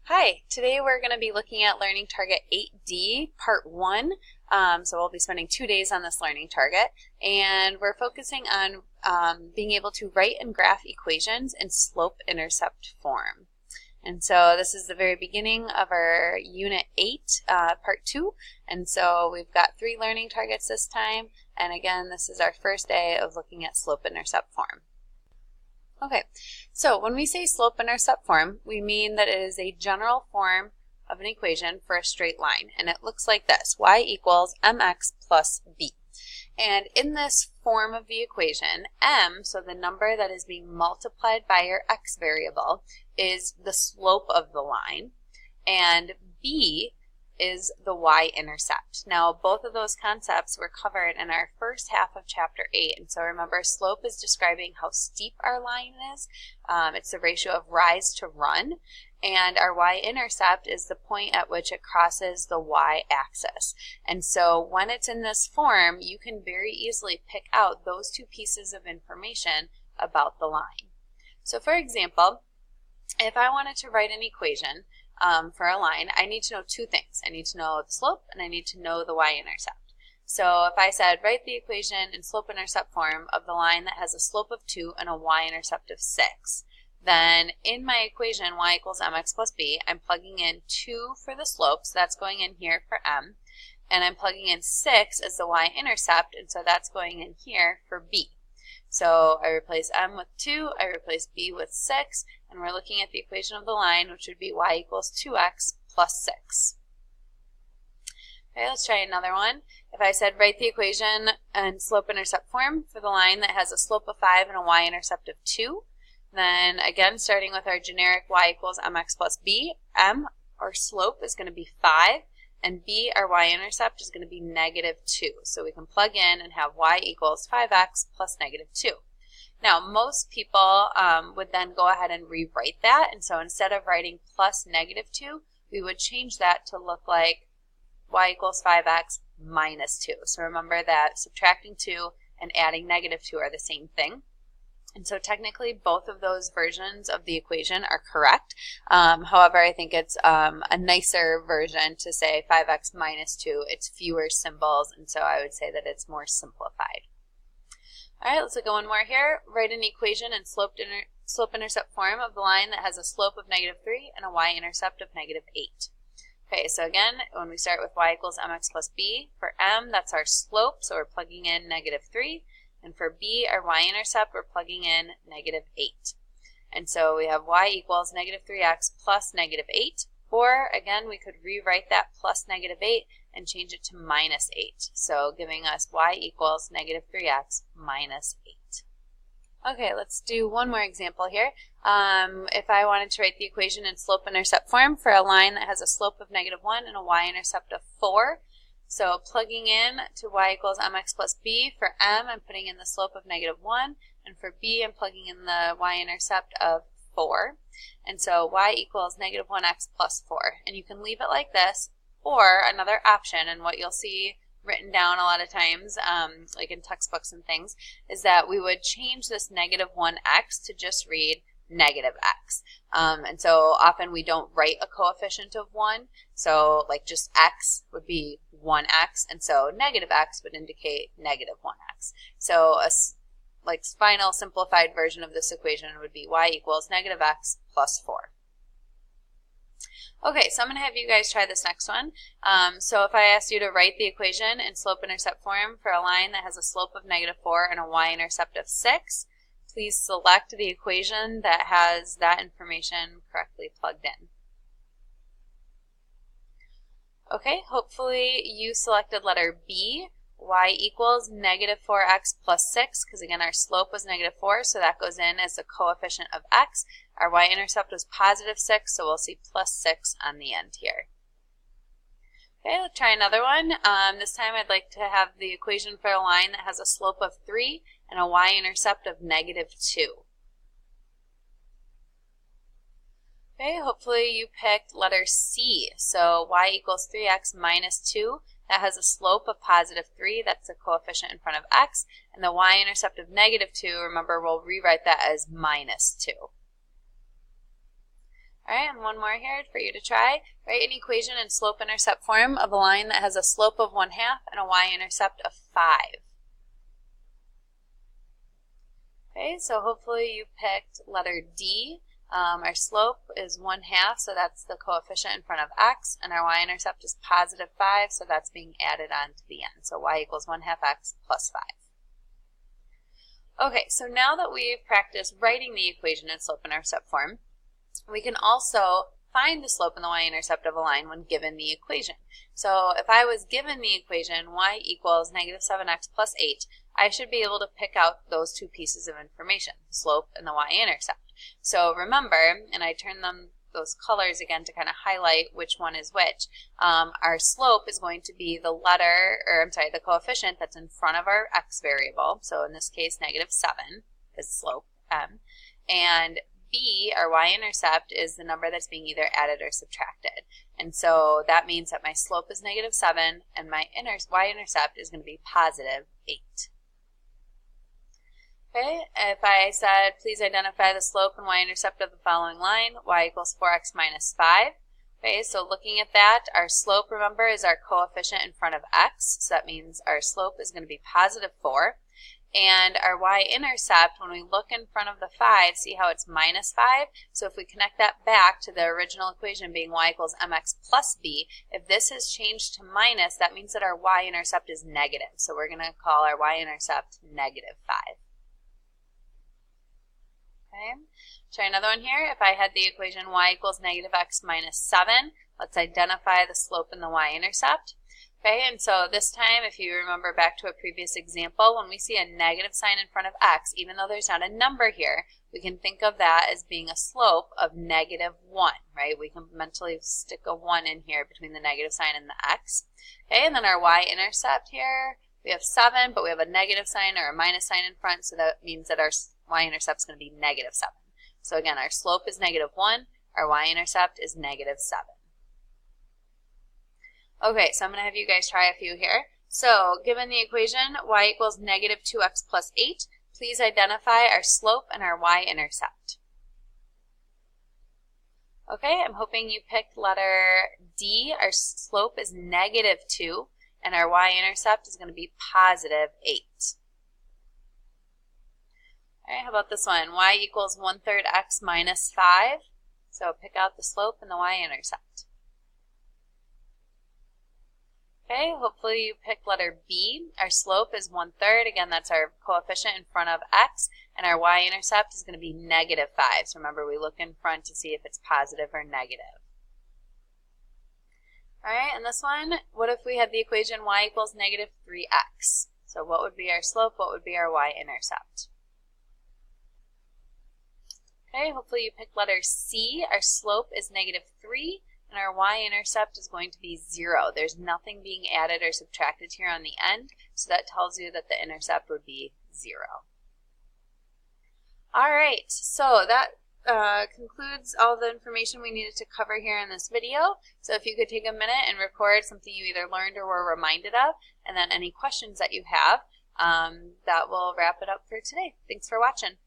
Hi, today we're going to be looking at Learning Target 8D, Part 1. So we'll be spending 2 days on this learning target, and we're focusing on being able to write and graph equations in slope-intercept form. And so this is the very beginning of our Unit 8, Part 2, and so we've got 3 learning targets this time, and again, this is our first day of looking at slope-intercept form. Okay, so when we say slope-intercept form, we mean that it is a general form of an equation for a straight line, and it looks like this: y equals mx plus b. And in this form of the equation, m, so the number that is being multiplied by your x variable, is the slope of the line, and b is the y-intercept. Now, both of those concepts were covered in our first half of Chapter 8, and so remember, slope is describing how steep our line is. It's the ratio of rise to run, and our y-intercept is the point at which it crosses the y-axis. And so when it's in this form, you can very easily pick out those two pieces of information about the line. So for example, if I wanted to write an equation for a line, I need to know 2 things. I need to know the slope and I need to know the y-intercept. So if I said write the equation in slope-intercept form of the line that has a slope of 2 and a y-intercept of 6, then in my equation y equals mx plus b, I'm plugging in 2 for the slope, so that's going in here for m, and I'm plugging in 6 as the y-intercept, and so that's going in here for b. So I replace m with 2, I replace b with 6, and we're looking at the equation of the line, which would be y equals 2x plus 6. Okay, let's try another one. If I said write the equation in slope-intercept form for the line that has a slope of 5 and a y-intercept of 2, then again, starting with our generic y equals mx plus b, m, our slope, is going to be 5, and b, our y-intercept, is going to be negative 2. So we can plug in and have y equals 5x plus negative 2. Now, most people would then go ahead and rewrite that, and so instead of writing plus negative 2, we would change that to look like y equals 5x minus 2. So remember that subtracting 2 and adding negative 2 are the same thing. And so technically both of those versions of the equation are correct. However, I think it's a nicer version to say 5x minus 2. It's fewer symbols, and so I would say that it's more simplified. All right, let's look at one more here. Write an equation in slope-intercept form of the line that has a slope of negative 3 and a y-intercept of negative 8. Okay, so again, when we start with y equals mx plus b, for m, that's our slope, so we're plugging in negative 3. And for b, our y-intercept, we're plugging in negative 8. And so we have y equals negative 3x plus negative 8. Or, again, we could rewrite that plus negative 8 and change it to minus 8. So giving us y equals negative 3x minus 8. Okay, let's do one more example here. If I wanted to write the equation in slope-intercept form for a line that has a slope of negative 1 and a y-intercept of 4, so plugging in to y equals mx plus b, for m, I'm putting in the slope of negative 1, and for b, I'm plugging in the y-intercept of 4. And so y equals negative 1x plus 4. And you can leave it like this, or another option, and what you'll see written down a lot of times, like in textbooks and things, is that we would change this negative 1x to just read negative x. And so often we don't write a coefficient of 1, so like just x would be 1x, and so negative x would indicate negative 1x. So a final simplified version of this equation would be y equals negative x plus 4. Okay, so I'm going to have you guys try this next one. So if I asked you to write the equation in slope-intercept form for a line that has a slope of negative 4 and a y-intercept of 6, please select the equation that has that information correctly plugged in. Okay, hopefully you selected letter B, y equals negative 4x plus 6, because again our slope was negative 4, so that goes in as a coefficient of x. Our y-intercept was positive 6, so we'll see plus 6 on the end here. Okay, let's try another one. This time I'd like to have the equation for a line that has a slope of 3 and a y-intercept of negative 2. Okay, hopefully you picked letter C. So y equals 3x minus 2. That has a slope of positive 3. That's a coefficient in front of x. And the y-intercept of negative 2, remember, we'll rewrite that as minus 2. All right, and one more here for you to try. Write an equation in slope-intercept form of a line that has a slope of 1/2 and a y-intercept of 5. Okay, so hopefully you picked letter D. Our slope is 1/2, so that's the coefficient in front of x, and our y-intercept is positive 5, so that's being added on to the end. So y equals 1/2 x plus 5. Okay, so now that we've practiced writing the equation in slope-intercept form, we can also find the slope and the y-intercept of a line when given the equation. So if I was given the equation y equals negative 7x plus 8, I should be able to pick out those two pieces of information, the slope and the y-intercept. So remember, and I turn those colors again to kind of highlight which one is which, our slope is going to be the the coefficient that's in front of our x variable. So in this case, negative 7 is slope m. And b, our y-intercept, is the number that's being either added or subtracted. And so that means that my slope is negative 7 and my y-intercept is going to be positive 8. Okay, if I said please identify the slope and y-intercept of the following line, y equals 4x minus 5. Okay, so looking at that, our slope, remember, is our coefficient in front of x, so that means our slope is going to be positive 4. And our y-intercept, when we look in front of the 5, see how it's minus 5? So if we connect that back to the original equation being y equals mx plus b, if this has changed to minus, that means that our y-intercept is negative. So we're going to call our y-intercept negative 5. Okay, try another one here. If I had the equation y equals negative x minus 7, let's identify the slope and the y-intercept. Okay, and so this time, if you remember back to a previous example, when we see a negative sign in front of x, even though there's not a number here, we can think of that as being a slope of negative 1, right? We can mentally stick a 1 in here between the negative sign and the x. Okay, and then our y-intercept here, we have 7, but we have a negative sign or a minus sign in front, so that means that our y-intercept is going to be negative 7. So again, our slope is negative 1, our y-intercept is negative 7. Okay, so I'm going to have you guys try a few here. So, given the equation y equals negative 2x plus 8, please identify our slope and our y-intercept. Okay, I'm hoping you picked letter D. Our slope is negative 2, and our y-intercept is going to be positive 8. All right, how about this one? Y equals 1/3 x minus 5. So pick out the slope and the y-intercept. Okay, hopefully you picked letter B. Our slope is 1/3. Again, that's our coefficient in front of x, and our y-intercept is going to be negative 5. So remember, we look in front to see if it's positive or negative. All right, and this one, what if we had the equation y equals negative 3x? So what would be our slope? What would be our y-intercept? Okay, hopefully you picked letter C. Our slope is negative 3. And our y-intercept is going to be 0. There's nothing being added or subtracted here on the end, so that tells you that the intercept would be 0. All right, so that concludes all the information we needed to cover here in this video. So if you could take a minute and record something you either learned or were reminded of, and then any questions that you have, that will wrap it up for today. Thanks for watching.